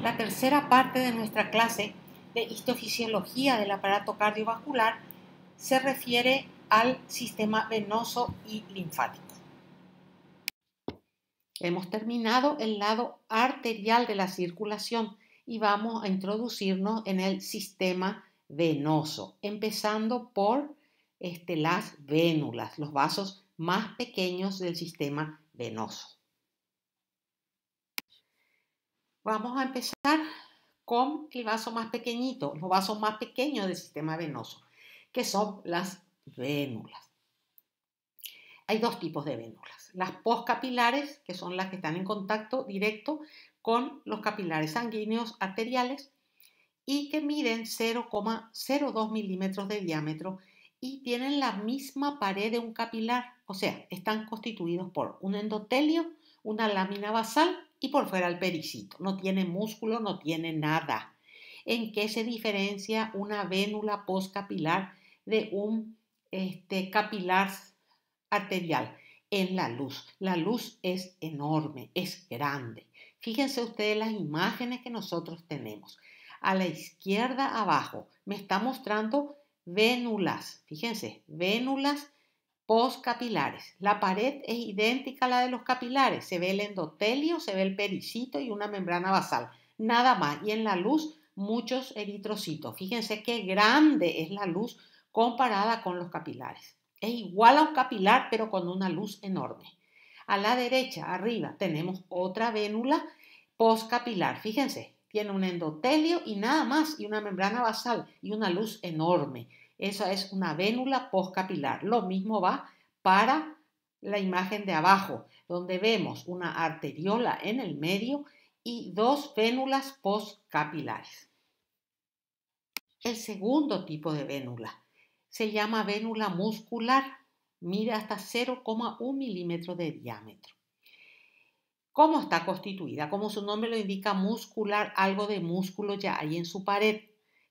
La tercera parte de nuestra clase de histofisiología del aparato cardiovascular se refiere al sistema venoso y linfático. Hemos terminado el lado arterial de la circulación y vamos a introducirnos en el sistema venoso, empezando por las vénulas, los vasos más pequeños del sistema venoso. Vamos a empezar con el vaso más pequeñito, los vasos más pequeños del sistema venoso, que son las vénulas. Hay dos tipos de vénulas, las postcapilares, que son las que están en contacto directo con los capilares sanguíneos arteriales y que miden 0,02 milímetros de diámetro y tienen la misma pared de un capilar, o sea, están constituidos por un endotelio, una lámina basal y por fuera el pericito. No tiene músculo, no tiene nada. ¿En qué se diferencia una vénula postcapilar de un capilar arterial? En la luz. La luz es enorme, es grande. Fíjense ustedes las imágenes que nosotros tenemos. A la izquierda abajo me está mostrando vénulas. Fíjense, vénulas postcapilares. La pared es idéntica a la de los capilares. Se ve el endotelio, se ve el pericito y una membrana basal. Nada más. Y en la luz, muchos eritrocitos. Fíjense qué grande es la luz comparada con los capilares. Es igual a un capilar, pero con una luz enorme. A la derecha, arriba, tenemos otra vénula postcapilar. Fíjense, tiene un endotelio y nada más, y una membrana basal y una luz enorme. Esa es una vénula postcapilar. Lo mismo va para la imagen de abajo, donde vemos una arteriola en el medio y dos vénulas postcapilares. El segundo tipo de vénula se llama vénula muscular. Mide hasta 0,1 milímetro de diámetro. ¿Cómo está constituida? Como su nombre lo indica, muscular, algo de músculo ya hay en su pared.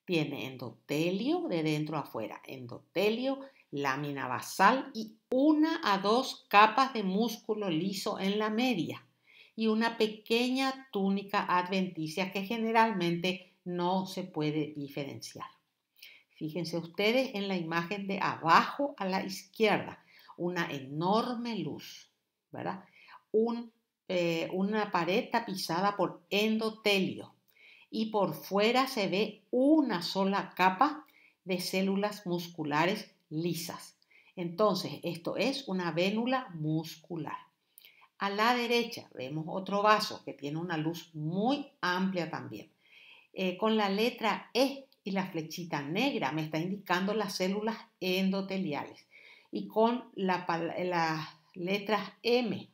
Tiene endotelio de dentro a afuera, endotelio, lámina basal y 1 a 2 capas de músculo liso en la media y una pequeña túnica adventicia que generalmente no se puede diferenciar. Fíjense ustedes en la imagen de abajo a la izquierda, una enorme luz, ¿verdad? Una pared tapizada por endotelio y por fuera se ve una sola capa de células musculares lisas. Entonces, esto es una vénula muscular. A la derecha vemos otro vaso que tiene una luz muy amplia también. Con la letra E y la flechita negra me está indicando las células endoteliales. Y con las letras M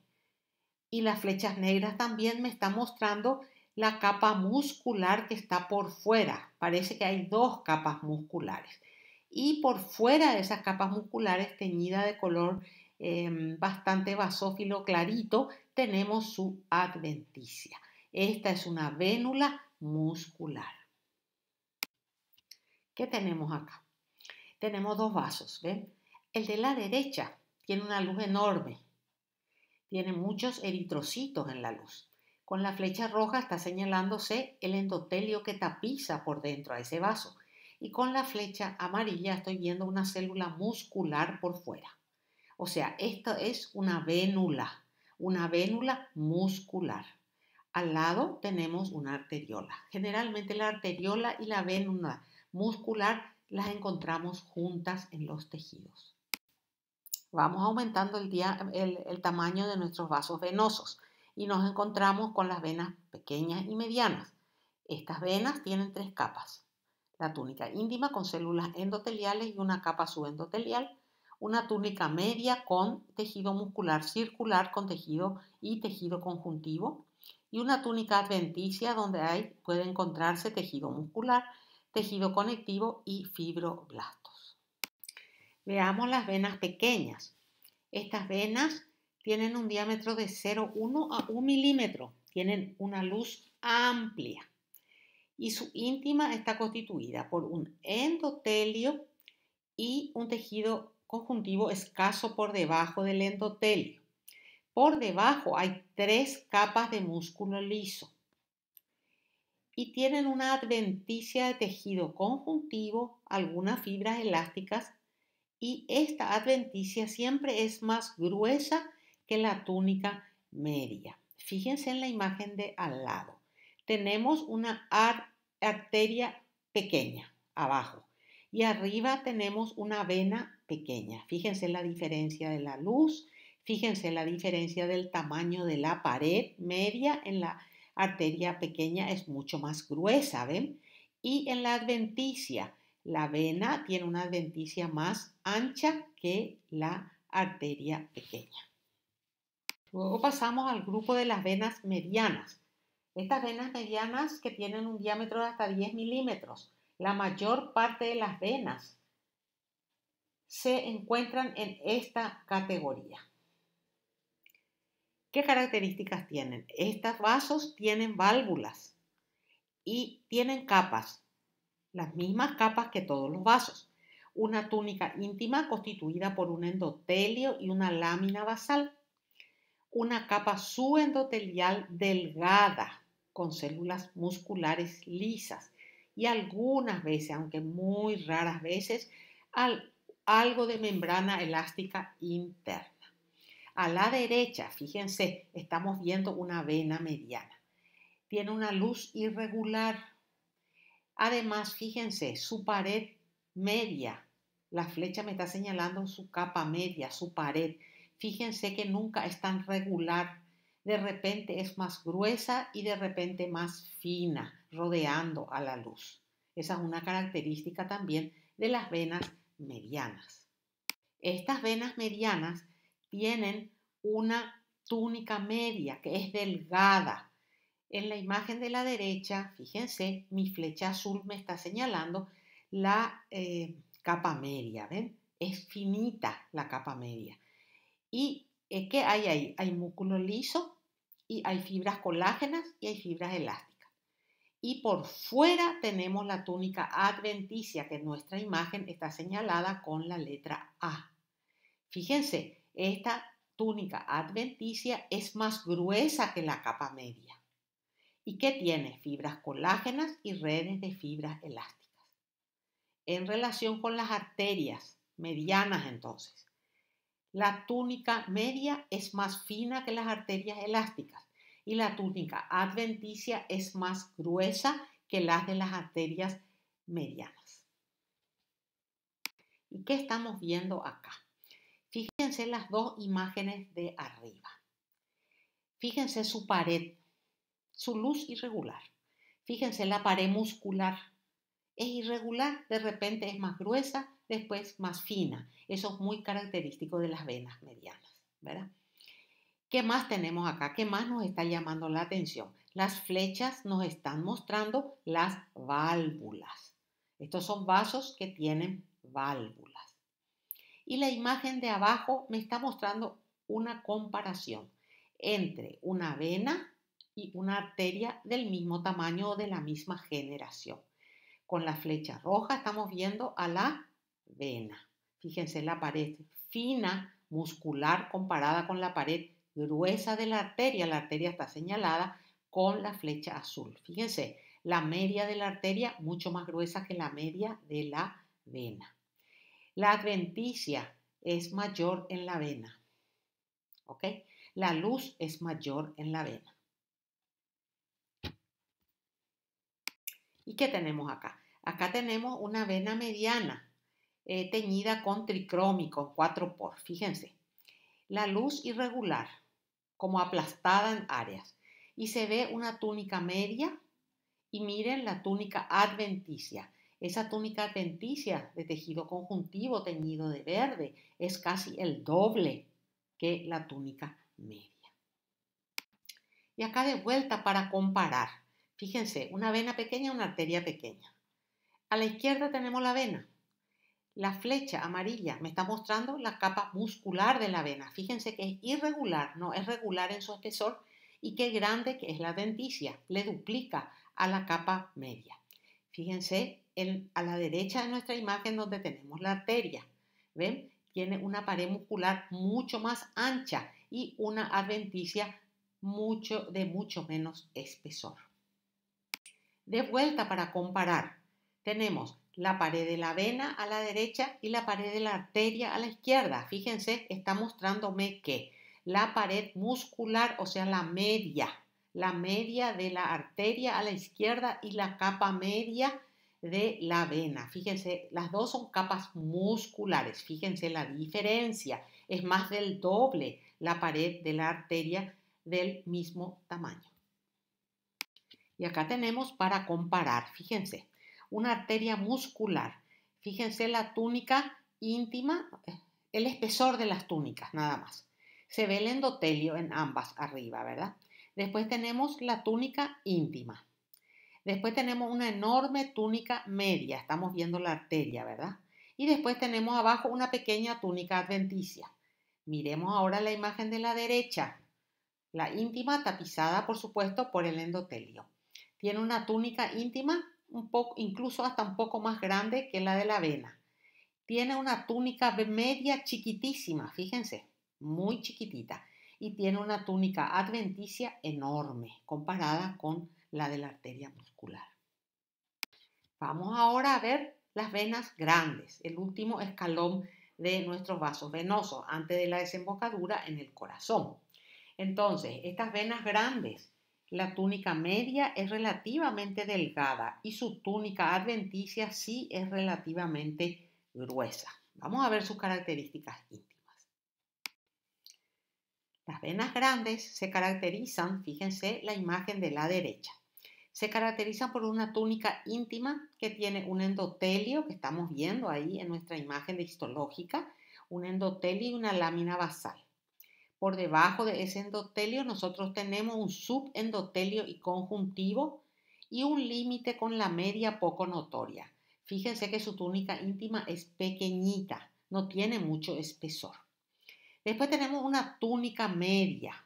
y las flechas negras también me está mostrando la capa muscular que está por fuera. Parece que hay dos capas musculares. Y por fuera de esas capas musculares teñida de color bastante basófilo clarito, tenemos su adventicia. Esta es una vénula muscular. ¿Qué tenemos acá? Tenemos dos vasos, ¿ven? El de la derecha tiene una luz enorme. Tiene muchos eritrocitos en la luz. Con la flecha roja está señalándose el endotelio que tapiza por dentro a ese vaso. Y con la flecha amarilla estoy viendo una célula muscular por fuera. O sea, esta es una vénula muscular. Al lado tenemos una arteriola. Generalmente la arteriola y la vénula muscular las encontramos juntas en los tejidos. Vamos aumentando el tamaño de nuestros vasos venosos y nos encontramos con las venas pequeñas y medianas. Estas venas tienen 3 capas. La túnica íntima con células endoteliales y una capa subendotelial. Una túnica media con tejido muscular circular con tejido y tejido conjuntivo. Y una túnica adventicia donde puede encontrarse tejido muscular, tejido conectivo y fibroblastos. Veamos las venas pequeñas. Estas venas tienen un diámetro de 0,1 a 1 milímetro. Tienen una luz amplia. Y su íntima está constituida por un endotelio y un tejido conjuntivo escaso por debajo del endotelio. Por debajo hay 3 capas de músculo liso. y tienen una adventicia de tejido conjuntivo, algunas fibras elásticas, y esta adventicia siempre es más gruesa que la túnica media. Fíjense en la imagen de al lado. Tenemos una arteria pequeña abajo y arriba tenemos una vena pequeña. Fíjense la diferencia de la luz, fíjense la diferencia del tamaño de la pared media. En la arteria pequeña es mucho más gruesa, ¿ven? Y en la adventicia, la vena tiene una adventicia más ancha que la arteria pequeña. Luego pasamos al grupo de las venas medianas. Estas venas medianas que tienen un diámetro de hasta 10 milímetros. La mayor parte de las venas se encuentran en esta categoría. ¿Qué características tienen? Estos vasos tienen válvulas y tienen capas, las mismas capas que todos los vasos. Una túnica íntima constituida por un endotelio y una lámina basal. Una capa subendotelial delgada con células musculares lisas y algunas veces, aunque muy raras veces, algo de membrana elástica interna. A la derecha, fíjense, estamos viendo una vena mediana. Tiene una luz irregular. Además, fíjense, su pared media, la flecha me está señalando su capa media, su pared. Fíjense que nunca es tan regular. De repente es más gruesa y de repente más fina, rodeando a la luz. Esa es una característica también de las venas medianas. Estas venas medianas tienen una túnica media que es delgada. En la imagen de la derecha, fíjense, mi flecha azul me está señalando la capa media, ¿ven? Es finita la capa media. ¿Y qué hay ahí? Hay músculo liso y hay fibras colágenas y hay fibras elásticas. Y por fuera tenemos la túnica adventicia, que en nuestra imagen está señalada con la letra A. Fíjense, esta túnica adventicia es más gruesa que la capa media. ¿Y qué tiene? Fibras colágenas y redes de fibras elásticas. En relación con las arterias medianas, entonces, la túnica media es más fina que las arterias elásticas y la túnica adventicia es más gruesa que las de las arterias medianas. ¿Y qué estamos viendo acá? Fíjense las dos imágenes de arriba. Fíjense su pared, su luz irregular. Fíjense la pared muscular. Es irregular, de repente es más gruesa, después más fina. Eso es muy característico de las venas medianas, ¿verdad? ¿Qué más tenemos acá? ¿Qué más nos está llamando la atención? Las flechas nos están mostrando las válvulas. Estos son vasos que tienen válvulas. Y la imagen de abajo me está mostrando una comparación entre una vena y una arteria del mismo tamaño o de la misma generación. Con la flecha roja estamos viendo a la vena. Fíjense la pared fina, muscular, comparada con la pared gruesa de la arteria. La arteria está señalada con la flecha azul. Fíjense, la media de la arteria mucho más gruesa que la media de la vena. La adventicia es mayor en la vena. ¿Ok? La luz es mayor en la vena. ¿Y qué tenemos acá? Acá tenemos una vena mediana teñida con tricrómico, 4 por. Fíjense, la luz irregular, como aplastada en áreas. Y se ve una túnica media y miren la túnica adventicia. Esa túnica adventicia de tejido conjuntivo teñido de verde es casi el doble que la túnica media. Y acá de vuelta para comparar. Fíjense, una vena pequeña, una arteria pequeña. A la izquierda tenemos la vena. La flecha amarilla me está mostrando la capa muscular de la vena. Fíjense que es irregular, no es regular en su espesor y qué grande que es la adventicia. Le duplica a la capa media. Fíjense a la derecha de nuestra imagen donde tenemos la arteria. ¿Ven? Tiene una pared muscular mucho más ancha y una adventicia de mucho menos espesor. De vuelta para comparar, tenemos la pared de la vena a la derecha y la pared de la arteria a la izquierda. Fíjense, está mostrándome que la pared muscular, o sea, la media de la arteria a la izquierda y la capa media de la vena. Fíjense, las dos son capas musculares. Fíjense la diferencia. Es más del doble la pared de la arteria del mismo tamaño. Y acá tenemos para comparar, fíjense, una arteria muscular. Fíjense la túnica íntima, el espesor de las túnicas, nada más. Se ve el endotelio en ambas arriba, ¿verdad? Después tenemos la túnica íntima. Después tenemos una enorme túnica media, estamos viendo la arteria, ¿verdad? Y después tenemos abajo una pequeña túnica adventicia. Miremos ahora la imagen de la derecha. La íntima tapizada, por supuesto, por el endotelio. Tiene una túnica íntima un poco, incluso hasta un poco más grande que la de la vena. Tiene una túnica media chiquitísima, fíjense, muy chiquitita. Y tiene una túnica adventicia enorme comparada con la de la arteria muscular. Vamos ahora a ver las venas grandes, el último escalón de nuestros vasos venosos antes de la desembocadura en el corazón. Entonces, estas venas grandes, la túnica media es relativamente delgada y su túnica adventicia sí es relativamente gruesa. Vamos a ver sus características íntimas. Las venas grandes se caracterizan, fíjense la imagen de la derecha, se caracterizan por una túnica íntima que tiene un endotelio, que estamos viendo ahí en nuestra imagen de histológica, un endotelio y una lámina basal. Por debajo de ese endotelio nosotros tenemos un subendotelio y conjuntivo y un límite con la media poco notoria. Fíjense que su túnica íntima es pequeñita, no tiene mucho espesor. Después tenemos una túnica media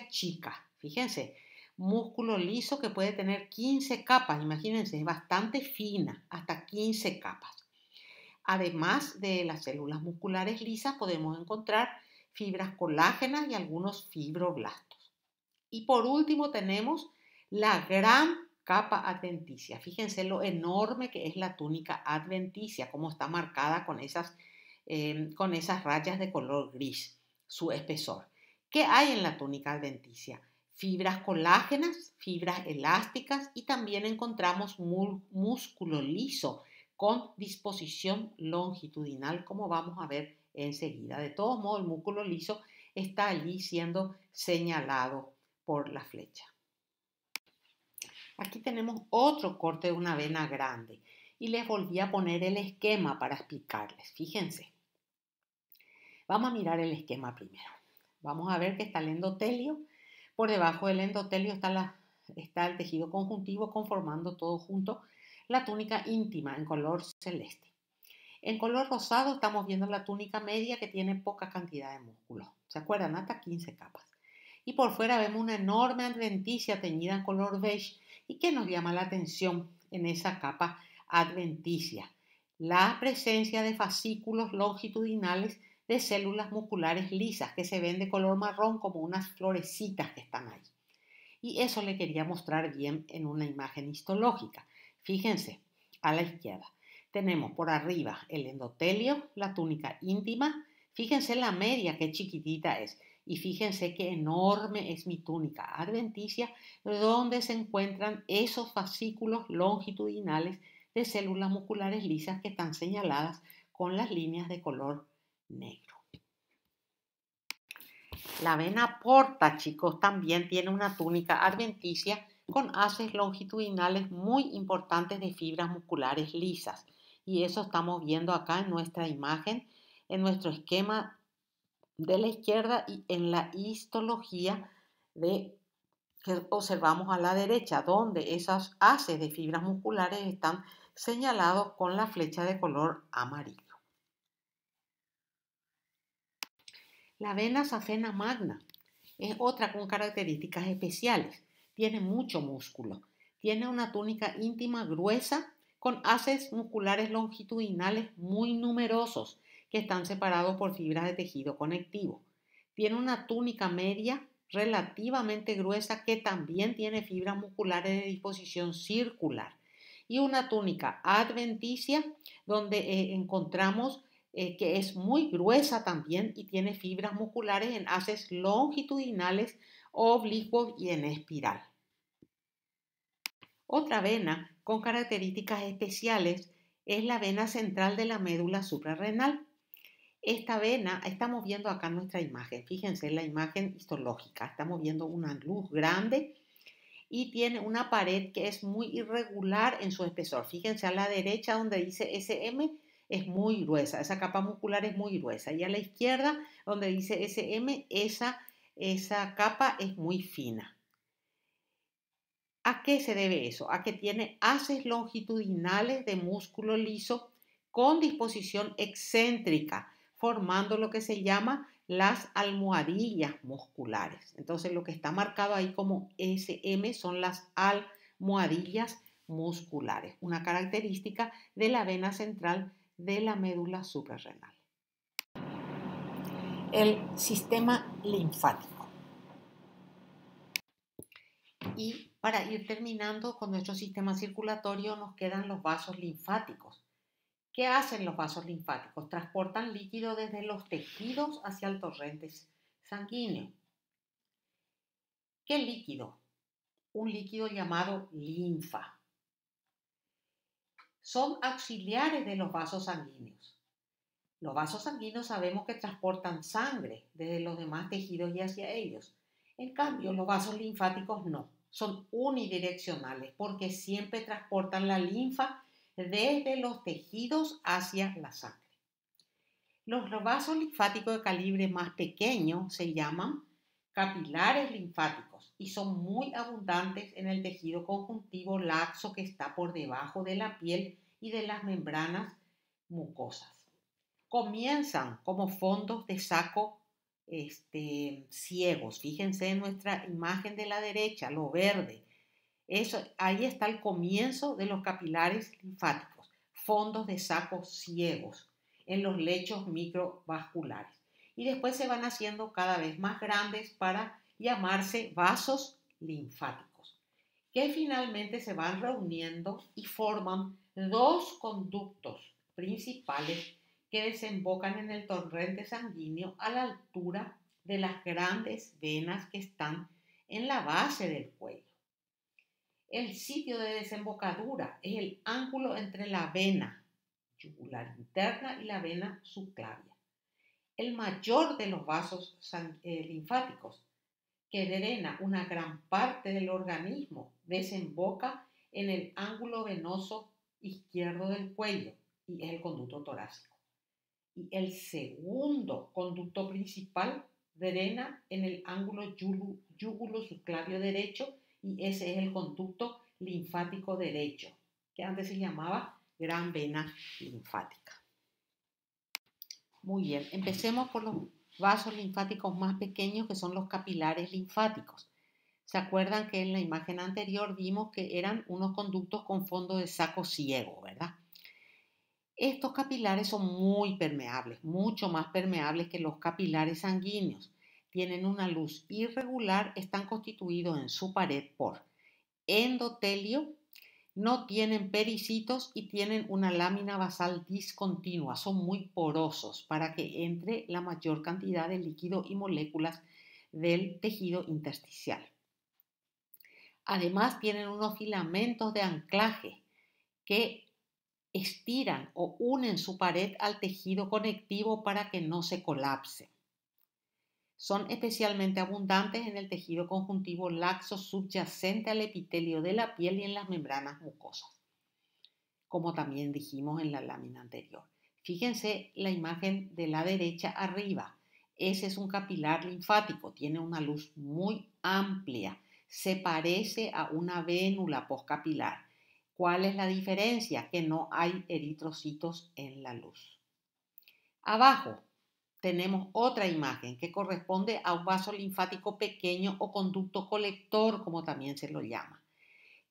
chica. Fíjense, músculo liso que puede tener 15 capas, imagínense, es bastante fina, hasta 15 capas. Además de las células musculares lisas podemos encontrar fibras colágenas y algunos fibroblastos. Y por último tenemos la gran capa adventicia. Fíjense lo enorme que es la túnica adventicia, cómo está marcada con esas rayas de color gris, su espesor. ¿Qué hay en la túnica adventicia? Fibras colágenas, fibras elásticas y también encontramos músculo liso con disposición longitudinal, como vamos a ver enseguida. De todos modos, el músculo liso está allí siendo señalado por la flecha. Aquí tenemos otro corte de una vena grande y les volví a poner el esquema para explicarles. Fíjense. Vamos a mirar el esquema primero. Vamos a ver que está el endotelio. Por debajo del endotelio está el tejido conjuntivo conformando todo junto la túnica íntima en color celeste. En color rosado estamos viendo la túnica media que tiene poca cantidad de músculo. ¿Se acuerdan? Hasta 15 capas. Y por fuera vemos una enorme adventicia teñida en color beige. ¿Y qué nos llama la atención en esa capa adventicia? La presencia de fascículos longitudinales de células musculares lisas que se ven de color marrón como unas florecitas que están ahí. Y eso le quería mostrar bien en una imagen histológica. Fíjense, a la izquierda tenemos por arriba el endotelio, la túnica íntima. Fíjense la media, qué chiquitita es. Y fíjense qué enorme es mi túnica adventicia, donde se encuentran esos fascículos longitudinales de células musculares lisas que están señaladas con las líneas de color negro. La vena porta, chicos, también tiene una túnica adventicia con haces longitudinales muy importantes de fibras musculares lisas. Y eso estamos viendo acá en nuestra imagen, en nuestro esquema de la izquierda y en la histología que observamos a la derecha, donde esos haces de fibras musculares están señalados con la flecha de color amarillo. La vena safena magna es otra con características especiales. Tiene mucho músculo. Tiene una túnica íntima gruesa con haces musculares longitudinales muy numerosos que están separados por fibras de tejido conectivo. Tiene una túnica media relativamente gruesa que también tiene fibras musculares de disposición circular. Y una túnica adventicia donde encontramos que es muy gruesa también y tiene fibras musculares en haces longitudinales, oblicuos y en espiral. Otra vena con características especiales es la vena central de la médula suprarrenal. Esta vena, estamos viendo acá nuestra imagen, fíjense la imagen histológica, estamos viendo una luz grande y tiene una pared que es muy irregular en su espesor. Fíjense a la derecha donde dice SM es muy gruesa, esa capa muscular es muy gruesa, y a la izquierda donde dice SM esa capa es muy fina. ¿A qué se debe eso? A que tiene haces longitudinales de músculo liso con disposición excéntrica, formando lo que se llama las almohadillas musculares. Entonces lo que está marcado ahí como SM son las almohadillas musculares, una característica de la vena central de la médula suprarrenal. El sistema linfático. Y para ir terminando con nuestro sistema circulatorio nos quedan los vasos linfáticos. ¿Qué hacen los vasos linfáticos? Transportan líquido desde los tejidos hacia el torrente sanguíneo. ¿Qué líquido? Un líquido llamado linfa. Son auxiliares de los vasos sanguíneos. Los vasos sanguíneos sabemos que transportan sangre desde los demás tejidos y hacia ellos. En cambio, los vasos linfáticos no. Son unidireccionales porque siempre transportan la linfa desde los tejidos hacia la sangre. Los vasos linfáticos de calibre más pequeño se llaman capilares linfáticos y son muy abundantes en el tejido conjuntivo laxo que está por debajo de la piel y de las membranas mucosas. Comienzan como fondos de saco ciegos. Fíjense en nuestra imagen de la derecha, lo verde. Ahí está el comienzo de los capilares linfáticos, fondos de saco ciegos en los lechos microvasculares. Y después se van haciendo cada vez más grandes para llamarse vasos linfáticos, que finalmente se van reuniendo y forman dos conductos principales que desembocan en el torrente sanguíneo a la altura de las grandes venas que están en la base del cuello. El sitio de desembocadura es el ángulo entre la vena yugular interna y la vena subclavia. El mayor de los vasos linfáticos, que drena una gran parte del organismo, desemboca en el ángulo venoso izquierdo del cuello y es el conducto torácico. Y el segundo conducto principal drena en el ángulo yúgulo subclavio derecho y ese es el conducto linfático derecho, que antes se llamaba gran vena linfática. Muy bien, empecemos por los vasos linfáticos más pequeños, que son los capilares linfáticos. ¿Se acuerdan que en la imagen anterior vimos que eran unos conductos con fondo de saco ciego, verdad? Estos capilares son muy permeables, mucho más permeables que los capilares sanguíneos. Tienen una luz irregular, están constituidos en su pared por endotelio, no tienen pericitos y tienen una lámina basal discontinua. Son muy porosos para que entre la mayor cantidad de líquido y moléculas del tejido intersticial. Además, tienen unos filamentos de anclaje que estiran o unen su pared al tejido conectivo para que no se colapse. Son especialmente abundantes en el tejido conjuntivo laxo subyacente al epitelio de la piel y en las membranas mucosas, como también dijimos en la lámina anterior. Fíjense la imagen de la derecha arriba. Ese es un capilar linfático, tiene una luz muy amplia, se parece a una vénula postcapilar. ¿Cuál es la diferencia? Que no hay eritrocitos en la luz. Abajo tenemos otra imagen que corresponde a un vaso linfático pequeño o conducto colector, como también se lo llama.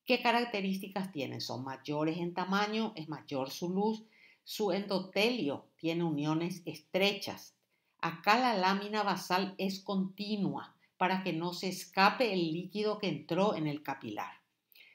¿Qué características tiene? Son mayores en tamaño, es mayor su luz, su endotelio tiene uniones estrechas. Acá la lámina basal es continua para que no se escape el líquido que entró en el capilar.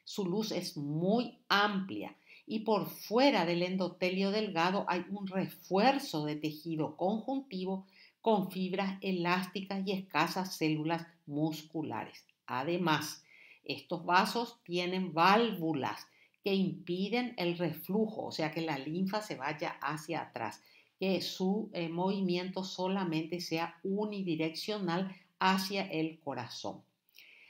Su luz es muy amplia y por fuera del endotelio delgado hay un refuerzo de tejido conjuntivo con fibras elásticas y escasas células musculares. Además, estos vasos tienen válvulas que impiden el reflujo, o sea que la linfa se vaya hacia atrás, que su movimiento solamente sea unidireccional hacia el corazón.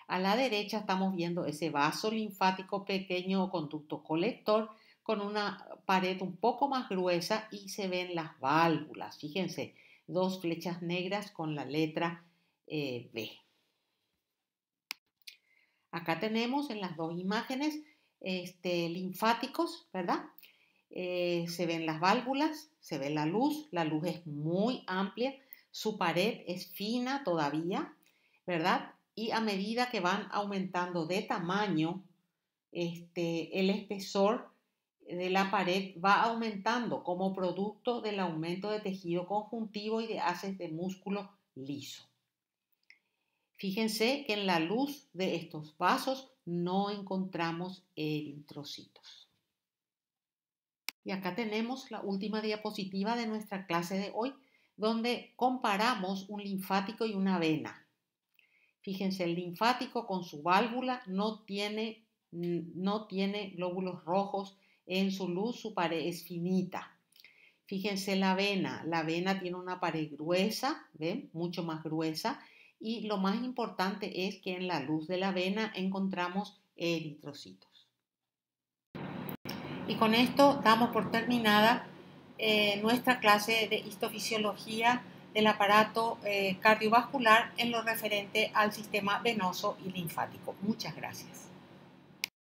A la derecha estamos viendo ese vaso linfático pequeño o conducto colector con una pared un poco más gruesa y se ven las válvulas. Fíjense, dos flechas negras con la letra B. Acá tenemos en las dos imágenes linfáticos, ¿verdad? Se ven las válvulas, se ve la luz es muy amplia, su pared es fina todavía, ¿verdad? Y a medida que van aumentando de tamaño, el espesor de la pared va aumentando como producto del aumento de tejido conjuntivo y de haces de músculo liso. Fíjense que en la luz de estos vasos no encontramos eritrocitos. Y acá tenemos la última diapositiva de nuestra clase de hoy, donde comparamos un linfático y una vena. Fíjense, el linfático con su válvula no tiene glóbulos rojos en su luz, su pared es finita. Fíjense la vena tiene una pared gruesa, ¿ven? Mucho más gruesa, y lo más importante es que en la luz de la vena encontramos eritrocitos. Y con esto damos por terminada nuestra clase de histofisiología del aparato cardiovascular en lo referente al sistema venoso y linfático. Muchas gracias.